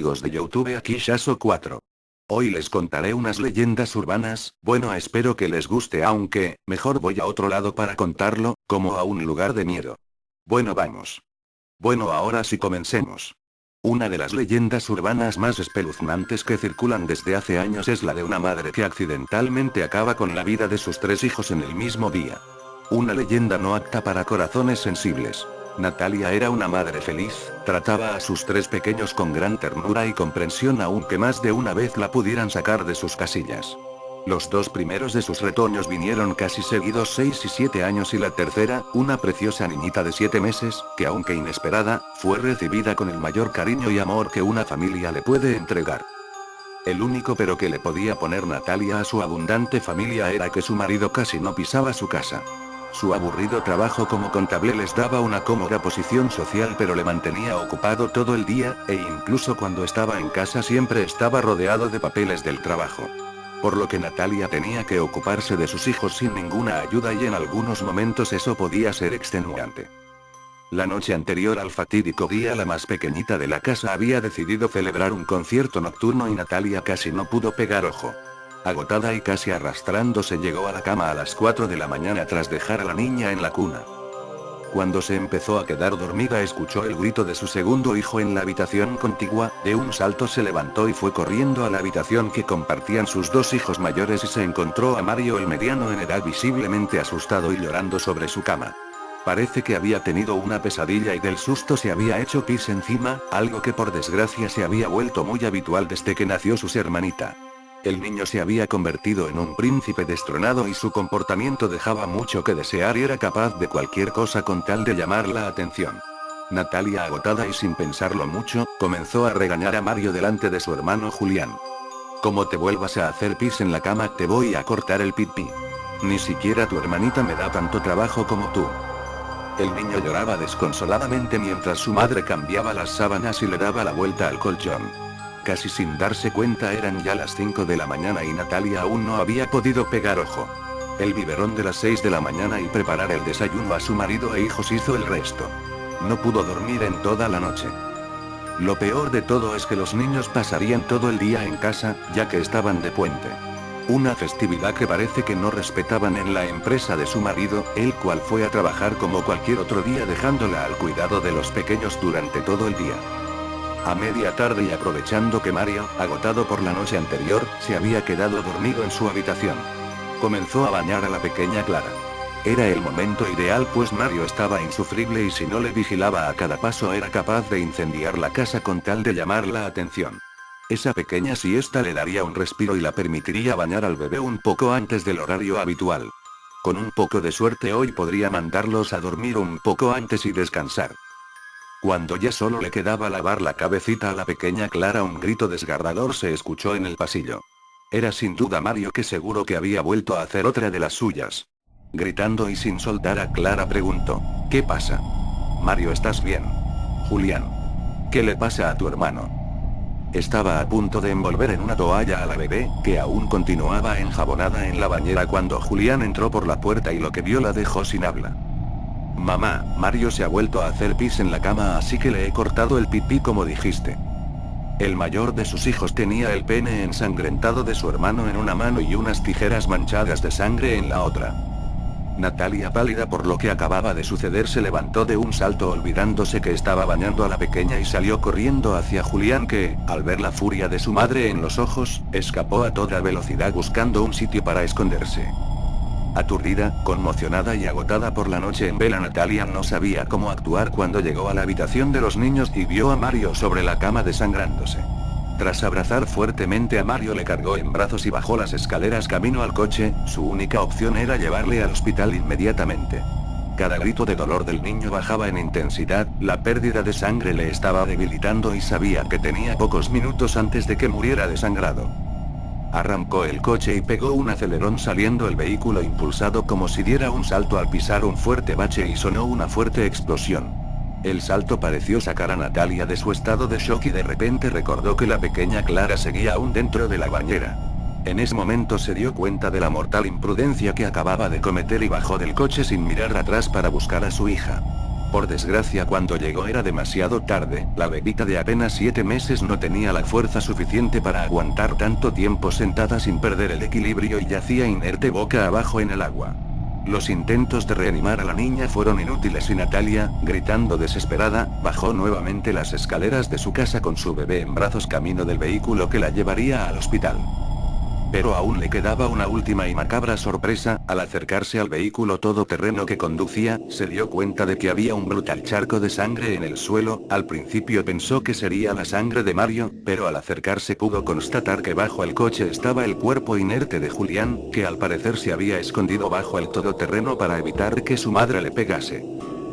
amigos de YouTube, aquí Shaso 4. Hoy les contaré unas leyendas urbanas. Bueno, espero que les guste, aunque, mejor voy a otro lado para contarlo, como a un lugar de miedo. Bueno, vamos. Bueno, ahora sí, comencemos. Una de las leyendas urbanas más espeluznantes que circulan desde hace años es la de una madre que accidentalmente acaba con la vida de sus 3 hijos en el mismo día. Una leyenda no apta para corazones sensibles. Natalia era una madre feliz, trataba a sus 3 pequeños con gran ternura y comprensión, aunque más de una vez la pudieran sacar de sus casillas. Los 2 primeros de sus retoños vinieron casi seguidos, 6 y 7 años, y la tercera, una preciosa niñita de 7 meses, que aunque inesperada, fue recibida con el mayor cariño y amor que una familia le puede entregar. El único pero que le podía poner Natalia a su abundante familia era que su marido casi no pisaba su casa. Su aburrido trabajo como contable les daba una cómoda posición social, pero le mantenía ocupado todo el día, e incluso cuando estaba en casa siempre estaba rodeado de papeles del trabajo. Por lo que Natalia tenía que ocuparse de sus hijos sin ninguna ayuda, y en algunos momentos eso podía ser extenuante. La noche anterior al fatídico día, la más pequeñita de la casa había decidido celebrar un concierto nocturno y Natalia casi no pudo pegar ojo. Agotada y casi arrastrándose, llegó a la cama a las 4 de la mañana tras dejar a la niña en la cuna. Cuando se empezó a quedar dormida, escuchó el grito de su segundo hijo en la habitación contigua. De un salto se levantó y fue corriendo a la habitación que compartían sus 2 hijos mayores, y se encontró a Mario, el mediano en edad, visiblemente asustado y llorando sobre su cama. Parece que había tenido una pesadilla y del susto se había hecho pis encima, algo que por desgracia se había vuelto muy habitual desde que nació su hermanita. El niño se había convertido en un príncipe destronado y su comportamiento dejaba mucho que desear, y era capaz de cualquier cosa con tal de llamar la atención. Natalia, agotada y sin pensarlo mucho, comenzó a regañar a Mario delante de su hermano Julián. «Como te vuelvas a hacer pis en la cama, te voy a cortar el pipí. Ni siquiera tu hermanita me da tanto trabajo como tú». El niño lloraba desconsoladamente mientras su madre cambiaba las sábanas y le daba la vuelta al colchón. Casi sin darse cuenta eran ya las 5 de la mañana y Natalia aún no había podido pegar ojo. El biberón de las 6 de la mañana y preparar el desayuno a su marido e hijos hizo el resto. No pudo dormir en toda la noche. Lo peor de todo es que los niños pasarían todo el día en casa, ya que estaban de puente. Una festividad que parece que no respetaban en la empresa de su marido, el cual fue a trabajar como cualquier otro día, dejándola al cuidado de los pequeños durante todo el día. A media tarde, y aprovechando que Mario, agotado por la noche anterior, se había quedado dormido en su habitación, comenzó a bañar a la pequeña Clara. Era el momento ideal, pues Mario estaba insufrible y si no le vigilaba a cada paso era capaz de incendiar la casa con tal de llamar la atención. Esa pequeña siesta le daría un respiro y la permitiría bañar al bebé un poco antes del horario habitual. Con un poco de suerte hoy podría mandarlos a dormir un poco antes y descansar. Cuando ya solo le quedaba lavar la cabecita a la pequeña Clara, un grito desgarrador se escuchó en el pasillo. Era sin duda Mario, que seguro que había vuelto a hacer otra de las suyas. Gritando y sin soltar a Clara, preguntó: «¿Qué pasa? Mario, ¿estás bien? Julián, ¿qué le pasa a tu hermano?». Estaba a punto de envolver en una toalla a la bebé, que aún continuaba enjabonada en la bañera, cuando Julián entró por la puerta y lo que vio la dejó sin habla. «Mamá, Mario se ha vuelto a hacer pis en la cama, así que le he cortado el pipí como dijiste». El mayor de sus hijos tenía el pene ensangrentado de su hermano en una mano y unas tijeras manchadas de sangre en la otra. Natalia, pálida por lo que acababa de suceder, se levantó de un salto olvidándose que estaba bañando a la pequeña y salió corriendo hacia Julián, que, al ver la furia de su madre en los ojos, escapó a toda velocidad buscando un sitio para esconderse. Aturdida, conmocionada y agotada por la noche en vela, Natalia no sabía cómo actuar cuando llegó a la habitación de los niños y vio a Mario sobre la cama desangrándose. Tras abrazar fuertemente a Mario, le cargó en brazos y bajó las escaleras camino al coche. Su única opción era llevarle al hospital inmediatamente. Cada grito de dolor del niño bajaba en intensidad, la pérdida de sangre le estaba debilitando y sabía que tenía pocos minutos antes de que muriera desangrado. Arrancó el coche y pegó un acelerón, saliendo el vehículo impulsado como si diera un salto al pisar un fuerte bache, y sonó una fuerte explosión. El salto pareció sacar a Natalia de su estado de shock y de repente recordó que la pequeña Clara seguía aún dentro de la bañera. En ese momento se dio cuenta de la mortal imprudencia que acababa de cometer y bajó del coche sin mirar atrás para buscar a su hija. Por desgracia, cuando llegó era demasiado tarde. La bebita de apenas 7 meses no tenía la fuerza suficiente para aguantar tanto tiempo sentada sin perder el equilibrio y yacía inerte boca abajo en el agua. Los intentos de reanimar a la niña fueron inútiles y Natalia, gritando desesperada, bajó nuevamente las escaleras de su casa con su bebé en brazos camino del vehículo que la llevaría al hospital. Pero aún le quedaba una última y macabra sorpresa. Al acercarse al vehículo todoterreno que conducía, se dio cuenta de que había un brutal charco de sangre en el suelo. Al principio pensó que sería la sangre de Mario, pero al acercarse pudo constatar que bajo el coche estaba el cuerpo inerte de Julián, que al parecer se había escondido bajo el todoterreno para evitar que su madre le pegase.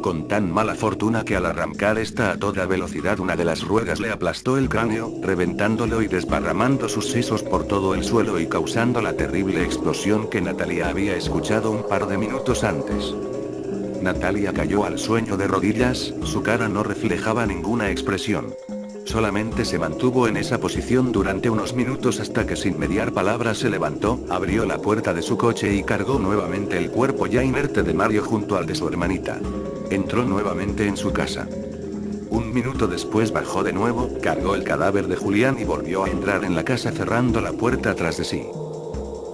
Con tan mala fortuna que al arrancar esta a toda velocidad una de las ruedas le aplastó el cráneo, reventándolo y desparramando sus sesos por todo el suelo y causando la terrible explosión que Natalia había escuchado un par de minutos antes. Natalia cayó al suelo de rodillas, su cara no reflejaba ninguna expresión. Solamente se mantuvo en esa posición durante unos minutos hasta que sin mediar palabras se levantó, abrió la puerta de su coche y cargó nuevamente el cuerpo ya inerte de Mario junto al de su hermanita. Entró nuevamente en su casa. Un minuto después bajó de nuevo, cargó el cadáver de Julián y volvió a entrar en la casa cerrando la puerta tras de sí.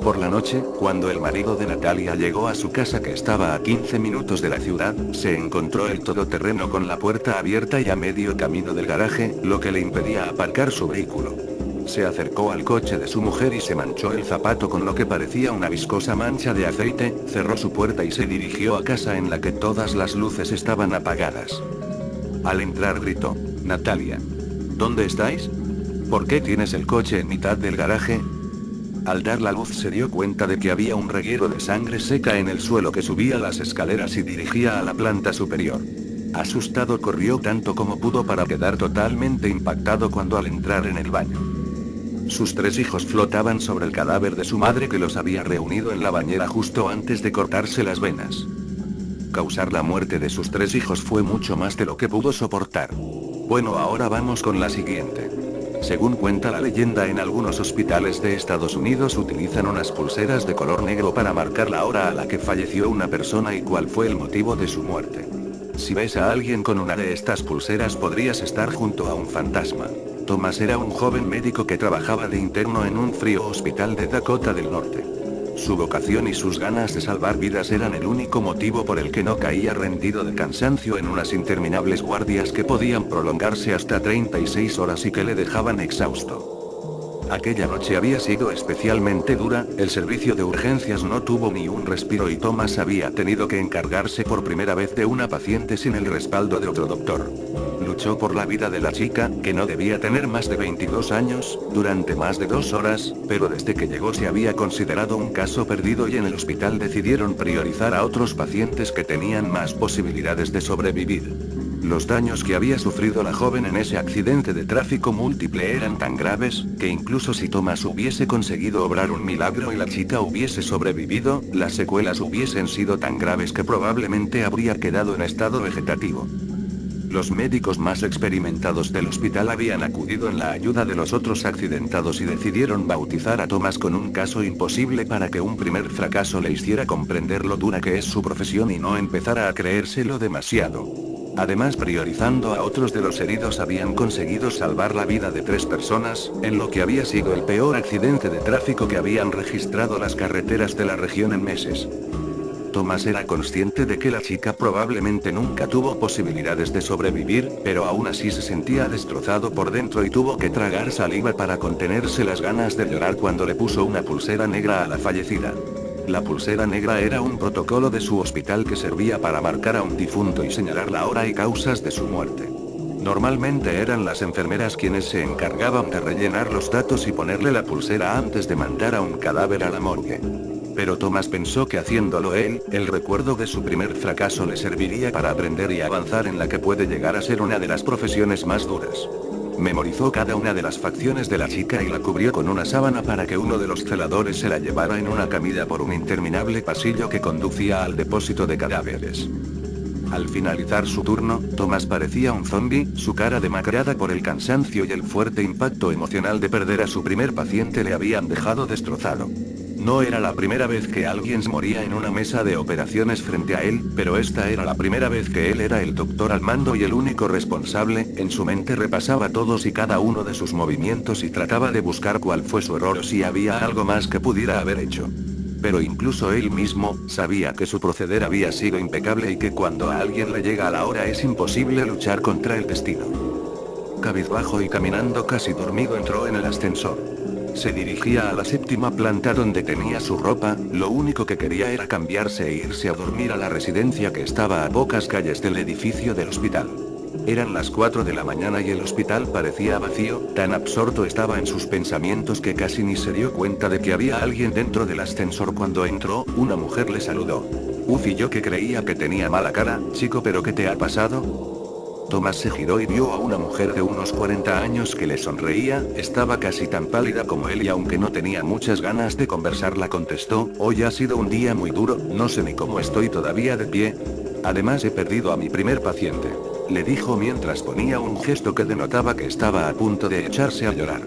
Por la noche, cuando el marido de Natalia llegó a su casa que estaba a 15 minutos de la ciudad, se encontró el todoterreno con la puerta abierta y a medio camino del garaje, lo que le impedía aparcar su vehículo. Se acercó al coche de su mujer y se manchó el zapato con lo que parecía una viscosa mancha de aceite, cerró su puerta y se dirigió a casa en la que todas las luces estaban apagadas. Al entrar gritó: «Natalia. ¿Dónde estáis? ¿Por qué tienes el coche en mitad del garaje?». Al dar la luz se dio cuenta de que había un reguero de sangre seca en el suelo que subía las escaleras y dirigía a la planta superior. Asustado corrió tanto como pudo para quedar totalmente impactado cuando al entrar en el baño. Sus 3 hijos flotaban sobre el cadáver de su madre que los había reunido en la bañera justo antes de cortarse las venas. Causar la muerte de sus 3 hijos fue mucho más de lo que pudo soportar. Bueno, ahora vamos con la siguiente. Según cuenta la leyenda, en algunos hospitales de Estados Unidos utilizan unas pulseras de color negro para marcar la hora a la que falleció una persona y cuál fue el motivo de su muerte. Si ves a alguien con una de estas pulseras podrías estar junto a un fantasma. Thomas era un joven médico que trabajaba de interno en un frío hospital de Dakota del Norte. Su vocación y sus ganas de salvar vidas eran el único motivo por el que no caía rendido de cansancio en unas interminables guardias que podían prolongarse hasta 36 horas y que le dejaban exhausto. Aquella noche había sido especialmente dura, el servicio de urgencias no tuvo ni un respiro y Thomas había tenido que encargarse por primera vez de una paciente sin el respaldo de otro doctor. Luchó por la vida de la chica, que no debía tener más de 22 años, durante más de 2 horas, pero desde que llegó se había considerado un caso perdido y en el hospital decidieron priorizar a otros pacientes que tenían más posibilidades de sobrevivir. Los daños que había sufrido la joven en ese accidente de tráfico múltiple eran tan graves, que incluso si Thomas hubiese conseguido obrar un milagro y la chica hubiese sobrevivido, las secuelas hubiesen sido tan graves que probablemente habría quedado en estado vegetativo. Los médicos más experimentados del hospital habían acudido en la ayuda de los otros accidentados y decidieron bautizar a Thomas con un caso imposible para que un primer fracaso le hiciera comprender lo dura que es su profesión y no empezara a creérselo demasiado. Además, priorizando a otros de los heridos, habían conseguido salvar la vida de 3 personas, en lo que había sido el peor accidente de tráfico que habían registrado las carreteras de la región en meses. Thomas era consciente de que la chica probablemente nunca tuvo posibilidades de sobrevivir, pero aún así se sentía destrozado por dentro y tuvo que tragar saliva para contenerse las ganas de llorar cuando le puso una pulsera negra a la fallecida. La pulsera negra era un protocolo de su hospital que servía para marcar a un difunto y señalar la hora y causas de su muerte. Normalmente eran las enfermeras quienes se encargaban de rellenar los datos y ponerle la pulsera antes de mandar a un cadáver a la morgue. Pero Thomas pensó que haciéndolo él, el recuerdo de su primer fracaso le serviría para aprender y avanzar en la que puede llegar a ser una de las profesiones más duras. Memorizó cada una de las facciones de la chica y la cubrió con una sábana para que uno de los celadores se la llevara en una camilla por un interminable pasillo que conducía al depósito de cadáveres. Al finalizar su turno, Thomas parecía un zombi, su cara demacrada por el cansancio y el fuerte impacto emocional de perder a su primer paciente le habían dejado destrozado. No era la primera vez que alguien moría en una mesa de operaciones frente a él, pero esta era la primera vez que él era el doctor al mando y el único responsable. En su mente repasaba todos y cada uno de sus movimientos y trataba de buscar cuál fue su error o si había algo más que pudiera haber hecho. Pero incluso él mismo, sabía que su proceder había sido impecable y que cuando a alguien le llega a la hora es imposible luchar contra el destino. Cabizbajo y caminando casi dormido entró en el ascensor. Se dirigía a la 7ª planta donde tenía su ropa, lo único que quería era cambiarse e irse a dormir a la residencia que estaba a pocas calles del edificio del hospital. Eran las 4 de la mañana y el hospital parecía vacío, tan absorto estaba en sus pensamientos que casi ni se dio cuenta de que había alguien dentro del ascensor. Cuando entró, una mujer le saludó. Uf, y yo que creía que tenía mala cara, chico, ¿pero qué te ha pasado? Tomás se giró y vio a una mujer de unos 40 años que le sonreía, estaba casi tan pálida como él y aunque no tenía muchas ganas de conversarla contestó, hoy ha sido un día muy duro, no sé ni cómo estoy todavía de pie. Además he perdido a mi primer paciente, le dijo mientras ponía un gesto que denotaba que estaba a punto de echarse a llorar.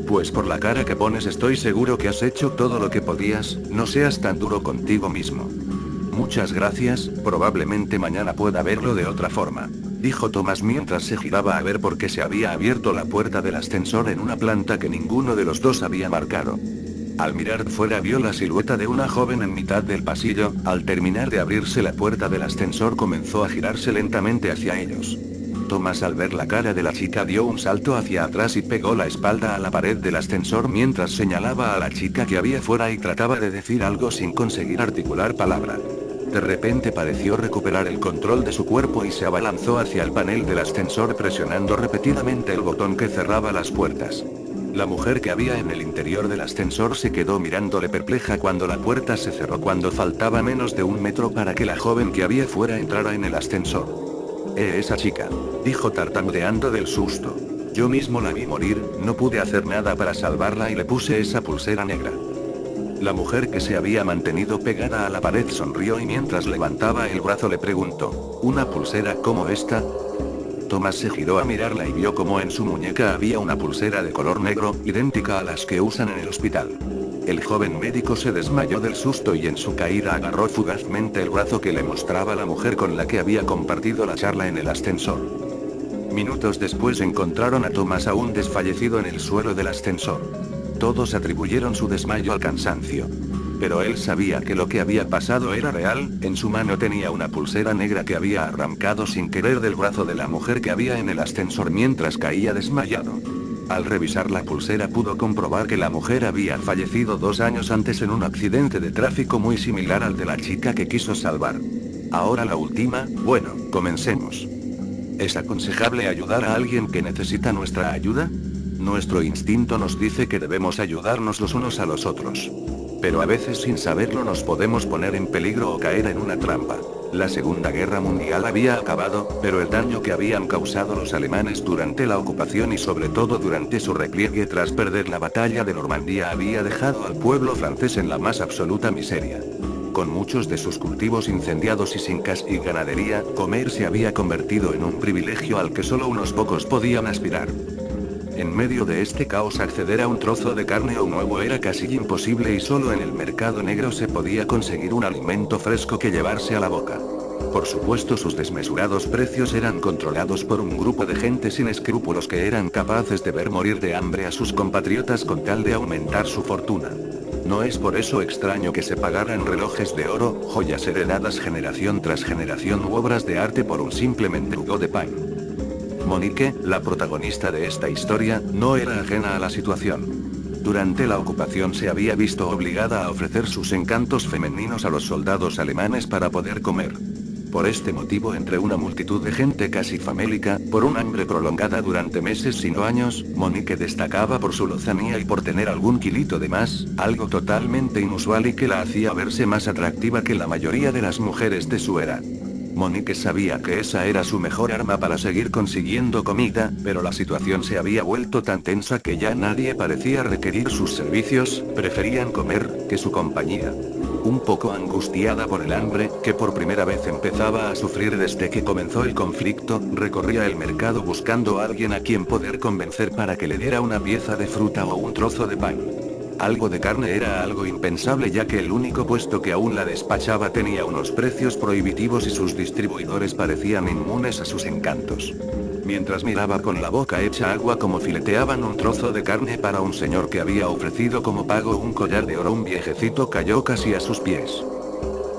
Pues por la cara que pones estoy seguro que has hecho todo lo que podías, no seas tan duro contigo mismo. Muchas gracias, probablemente mañana pueda verlo de otra forma, dijo Tomás mientras se giraba a ver por qué se había abierto la puerta del ascensor en una planta que ninguno de los dos había marcado. Al mirar fuera vio la silueta de una joven en mitad del pasillo. Al terminar de abrirse la puerta del ascensor comenzó a girarse lentamente hacia ellos. Tomás al ver la cara de la chica dio un salto hacia atrás y pegó la espalda a la pared del ascensor mientras señalaba a la chica que había fuera y trataba de decir algo sin conseguir articular palabra. De repente pareció recuperar el control de su cuerpo y se abalanzó hacia el panel del ascensor presionando repetidamente el botón que cerraba las puertas. La mujer que había en el interior del ascensor se quedó mirándole perpleja cuando la puerta se cerró cuando faltaba menos de 1 metro para que la joven que había fuera entrara en el ascensor. Esa chica, dijo tartamudeando del susto. Yo mismo la vi morir, no pude hacer nada para salvarla y le puse esa pulsera negra. La mujer que se había mantenido pegada a la pared sonrió y mientras levantaba el brazo le preguntó, ¿una pulsera como esta? Tomás se giró a mirarla y vio como en su muñeca había una pulsera de color negro, idéntica a las que usan en el hospital. El joven médico se desmayó del susto y en su caída agarró fugazmente el brazo que le mostraba la mujer con la que había compartido la charla en el ascensor. Minutos después encontraron a Tomás aún desfallecido en el suelo del ascensor. Todos atribuyeron su desmayo al cansancio. Pero él sabía que lo que había pasado era real, en su mano tenía una pulsera negra que había arrancado sin querer del brazo de la mujer que había en el ascensor mientras caía desmayado. Al revisar la pulsera pudo comprobar que la mujer había fallecido 2 años antes en un accidente de tráfico muy similar al de la chica que quiso salvar. Ahora la última, bueno, comencemos. ¿Es aconsejable ayudar a alguien que necesita nuestra ayuda? Nuestro instinto nos dice que debemos ayudarnos los unos a los otros. Pero a veces sin saberlo nos podemos poner en peligro o caer en una trampa. La Segunda Guerra Mundial había acabado, pero el daño que habían causado los alemanes durante la ocupación y sobre todo durante su repliegue tras perder la batalla de Normandía había dejado al pueblo francés en la más absoluta miseria. Con muchos de sus cultivos incendiados y sin casa y ganadería, comer se había convertido en un privilegio al que solo unos pocos podían aspirar. En medio de este caos acceder a un trozo de carne o un huevo era casi imposible y solo en el mercado negro se podía conseguir un alimento fresco que llevarse a la boca. Por supuesto sus desmesurados precios eran controlados por un grupo de gente sin escrúpulos que eran capaces de ver morir de hambre a sus compatriotas con tal de aumentar su fortuna. No es por eso extraño que se pagaran relojes de oro, joyas heredadas generación tras generación u obras de arte por un simple mendigo de pan. Monique, la protagonista de esta historia, no era ajena a la situación. Durante la ocupación se había visto obligada a ofrecer sus encantos femeninos a los soldados alemanes para poder comer. Por este motivo entre una multitud de gente casi famélica, por un hambre prolongada durante meses sino años, Monique destacaba por su lozanía y por tener algún kilito de más, algo totalmente inusual y que la hacía verse más atractiva que la mayoría de las mujeres de su era. Monique sabía que esa era su mejor arma para seguir consiguiendo comida, pero la situación se había vuelto tan tensa que ya nadie parecía requerir sus servicios, preferían comer, que su compañía. Un poco angustiada por el hambre, que por primera vez empezaba a sufrir desde que comenzó el conflicto, recorría el mercado buscando a alguien a quien poder convencer para que le diera una pieza de fruta o un trozo de pan. Algo de carne era algo impensable ya que el único puesto que aún la despachaba tenía unos precios prohibitivos y sus distribuidores parecían inmunes a sus encantos. Mientras miraba con la boca hecha agua como fileteaban un trozo de carne para un señor que había ofrecido como pago un collar de oro, un viejecito cayó casi a sus pies.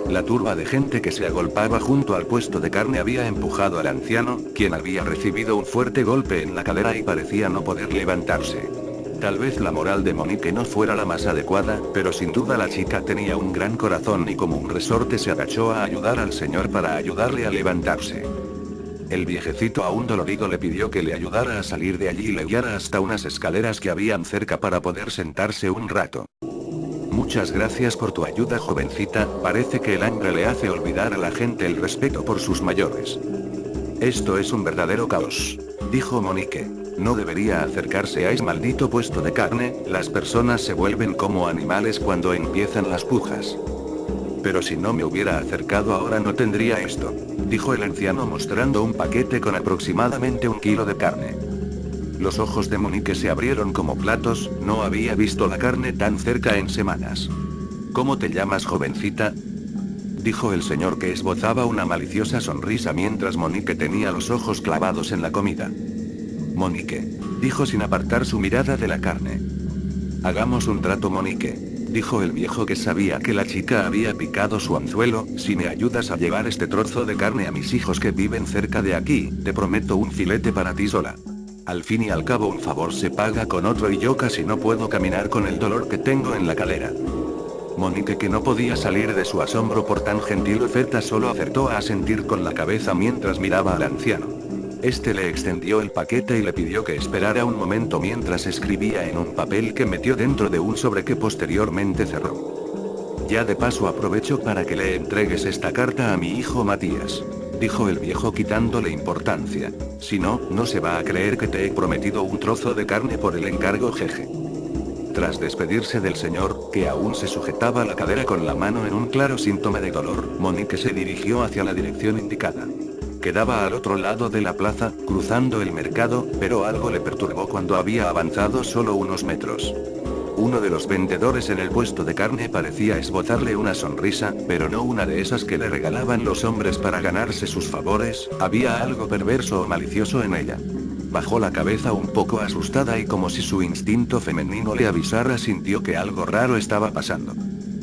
La turba de gente que se agolpaba junto al puesto de carne había empujado al anciano, quien había recibido un fuerte golpe en la cadera y parecía no poder levantarse. Tal vez la moral de Monique no fuera la más adecuada, pero sin duda la chica tenía un gran corazón y como un resorte se agachó a ayudar al señor para ayudarle a levantarse. El viejecito aún dolorido le pidió que le ayudara a salir de allí y le guiara hasta unas escaleras que habían cerca para poder sentarse un rato. Muchas gracias por tu ayuda, jovencita, parece que el hambre le hace olvidar a la gente el respeto por sus mayores. Esto es un verdadero caos, dijo Monique. No debería acercarse a ese maldito puesto de carne, las personas se vuelven como animales cuando empiezan las pujas. Pero si no me hubiera acercado ahora no tendría esto, dijo el anciano mostrando un paquete con aproximadamente 1 kilo de carne. Los ojos de Monique se abrieron como platos, no había visto la carne tan cerca en semanas. ¿Cómo te llamas, jovencita?, dijo el señor que esbozaba una maliciosa sonrisa mientras Monique tenía los ojos clavados en la comida. Monique, dijo sin apartar su mirada de la carne. Hagamos un trato, Monique, dijo el viejo que sabía que la chica había picado su anzuelo, si me ayudas a llevar este trozo de carne a mis hijos que viven cerca de aquí, te prometo un filete para ti sola. Al fin y al cabo un favor se paga con otro y yo casi no puedo caminar con el dolor que tengo en la cadera. Monique, que no podía salir de su asombro por tan gentil oferta, solo acertó a asentir con la cabeza mientras miraba al anciano. Este le extendió el paquete y le pidió que esperara un momento mientras escribía en un papel que metió dentro de un sobre que posteriormente cerró. Ya de paso aprovecho para que le entregues esta carta a mi hijo Matías, dijo el viejo quitándole importancia. Si no, no se va a creer que te he prometido un trozo de carne por el encargo, jeje. Tras despedirse del señor, que aún se sujetaba la cadera con la mano en un claro síntoma de dolor, Monique se dirigió hacia la dirección indicada. Quedaba al otro lado de la plaza, cruzando el mercado, pero algo le perturbó cuando había avanzado solo unos metros. Uno de los vendedores en el puesto de carne parecía esbozarle una sonrisa, pero no una de esas que le regalaban los hombres para ganarse sus favores, había algo perverso o malicioso en ella. Bajó la cabeza un poco asustada y como si su instinto femenino le avisara, sintió que algo raro estaba pasando.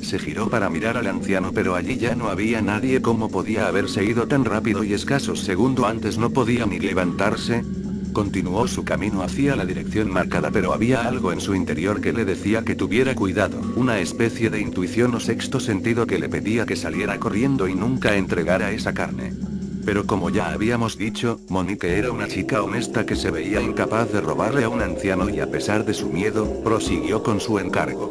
Se giró para mirar al anciano, pero allí ya no había nadie. ¿Cómo podía haberse ido tan rápido y escasos segundos antes no podía ni levantarse? Continuó su camino hacia la dirección marcada, pero había algo en su interior que le decía que tuviera cuidado, una especie de intuición o sexto sentido que le pedía que saliera corriendo y nunca entregara esa carne. Pero como ya habíamos dicho, Monique era una chica honesta que se veía incapaz de robarle a un anciano y a pesar de su miedo, prosiguió con su encargo.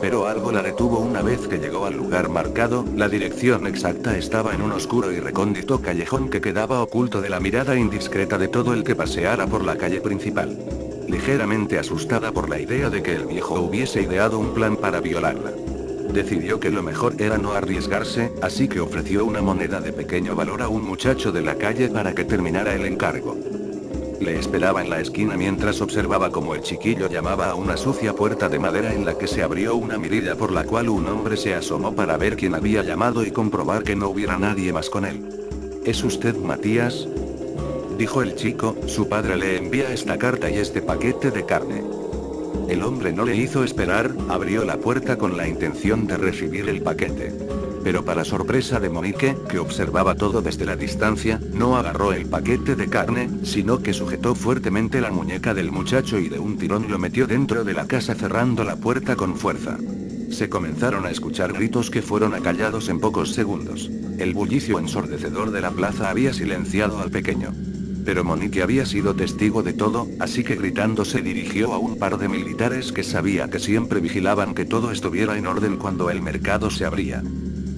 Pero algo la detuvo una vez que llegó al lugar marcado, la dirección exacta estaba en un oscuro y recóndito callejón que quedaba oculto de la mirada indiscreta de todo el que paseara por la calle principal. Ligeramente asustada por la idea de que el viejo hubiese ideado un plan para violarla, decidió que lo mejor era no arriesgarse, así que ofreció una moneda de pequeño valor a un muchacho de la calle para que terminara el encargo. Le esperaba en la esquina mientras observaba cómo el chiquillo llamaba a una sucia puerta de madera en la que se abrió una mirilla por la cual un hombre se asomó para ver quién había llamado y comprobar que no hubiera nadie más con él. ¿Es usted Matías?, dijo el chico, su padre le envía esta carta y este paquete de carne. El hombre no le hizo esperar, abrió la puerta con la intención de recibir el paquete. Pero para sorpresa de Monique, que observaba todo desde la distancia, no agarró el paquete de carne, sino que sujetó fuertemente la muñeca del muchacho y de un tirón lo metió dentro de la casa cerrando la puerta con fuerza. Se comenzaron a escuchar gritos que fueron acallados en pocos segundos. El bullicio ensordecedor de la plaza había silenciado al pequeño. Pero Monique había sido testigo de todo, así que gritando se dirigió a un par de militares que sabía que siempre vigilaban que todo estuviera en orden cuando el mercado se abría.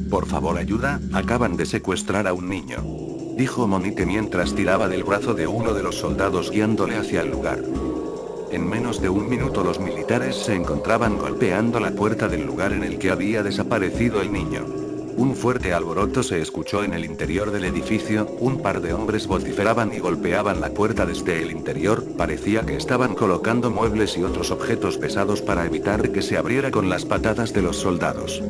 Por favor, ayuda, acaban de secuestrar a un niño, dijo Monique mientras tiraba del brazo de uno de los soldados guiándole hacia el lugar. En menos de un minuto los militares se encontraban golpeando la puerta del lugar en el que había desaparecido el niño. Un fuerte alboroto se escuchó en el interior del edificio, un par de hombres vociferaban y golpeaban la puerta desde el interior, parecía que estaban colocando muebles y otros objetos pesados para evitar que se abriera con las patadas de los soldados.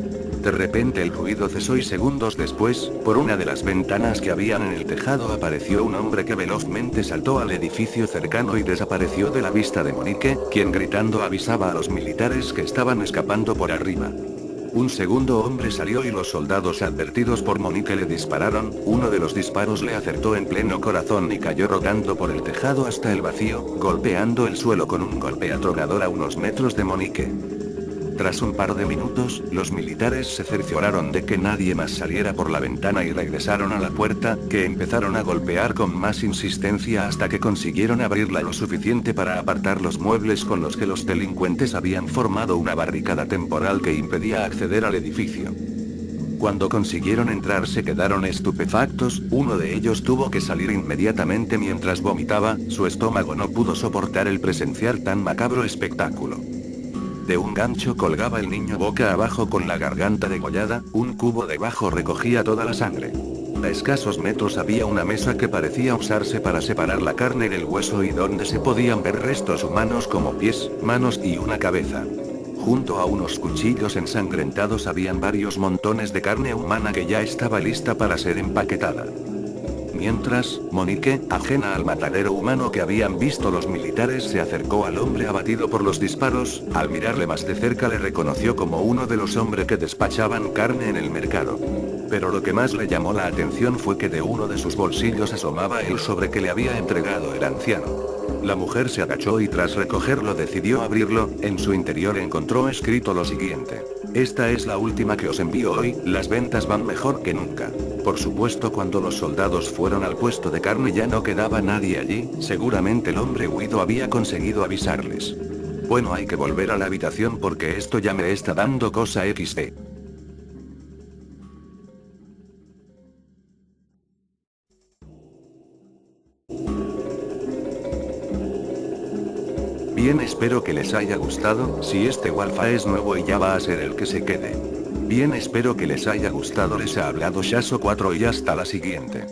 De repente el ruido cesó y segundos después, por una de las ventanas que habían en el tejado apareció un hombre que velozmente saltó al edificio cercano y desapareció de la vista de Monique, quien gritando avisaba a los militares que estaban escapando por arriba. Un segundo hombre salió y los soldados advertidos por Monique le dispararon, uno de los disparos le acertó en pleno corazón y cayó rodando por el tejado hasta el vacío, golpeando el suelo con un golpe atronador a unos metros de Monique. Tras un par de minutos, los militares se cercioraron de que nadie más saliera por la ventana y regresaron a la puerta, que empezaron a golpear con más insistencia hasta que consiguieron abrirla lo suficiente para apartar los muebles con los que los delincuentes habían formado una barricada temporal que impedía acceder al edificio. Cuando consiguieron entrar se quedaron estupefactos, uno de ellos tuvo que salir inmediatamente mientras vomitaba, su estómago no pudo soportar el presenciar tan macabro espectáculo. De un gancho colgaba el niño boca abajo con la garganta degollada, un cubo debajo recogía toda la sangre. A escasos metros había una mesa que parecía usarse para separar la carne del hueso y donde se podían ver restos humanos como pies, manos y una cabeza. Junto a unos cuchillos ensangrentados habían varios montones de carne humana que ya estaba lista para ser empaquetada. Mientras, Monique, ajena al matadero humano que habían visto los militares, se acercó al hombre abatido por los disparos, al mirarle más de cerca le reconoció como uno de los hombres que despachaban carne en el mercado. Pero lo que más le llamó la atención fue que de uno de sus bolsillos asomaba el sobre que le había entregado el anciano. La mujer se agachó y tras recogerlo decidió abrirlo, en su interior encontró escrito lo siguiente: esta es la última que os envío hoy, las ventas van mejor que nunca. Por supuesto, cuando los soldados fueron al puesto de carne ya no quedaba nadie allí, seguramente el hombre huido había conseguido avisarles. Bueno, hay que volver a la habitación porque esto ya me está dando cosa XD. Bien, espero que les haya gustado, si este Walfa es nuevo y ya va a ser el que se quede. Bien, espero que les haya gustado, les ha hablado Shaso 4 y hasta la siguiente.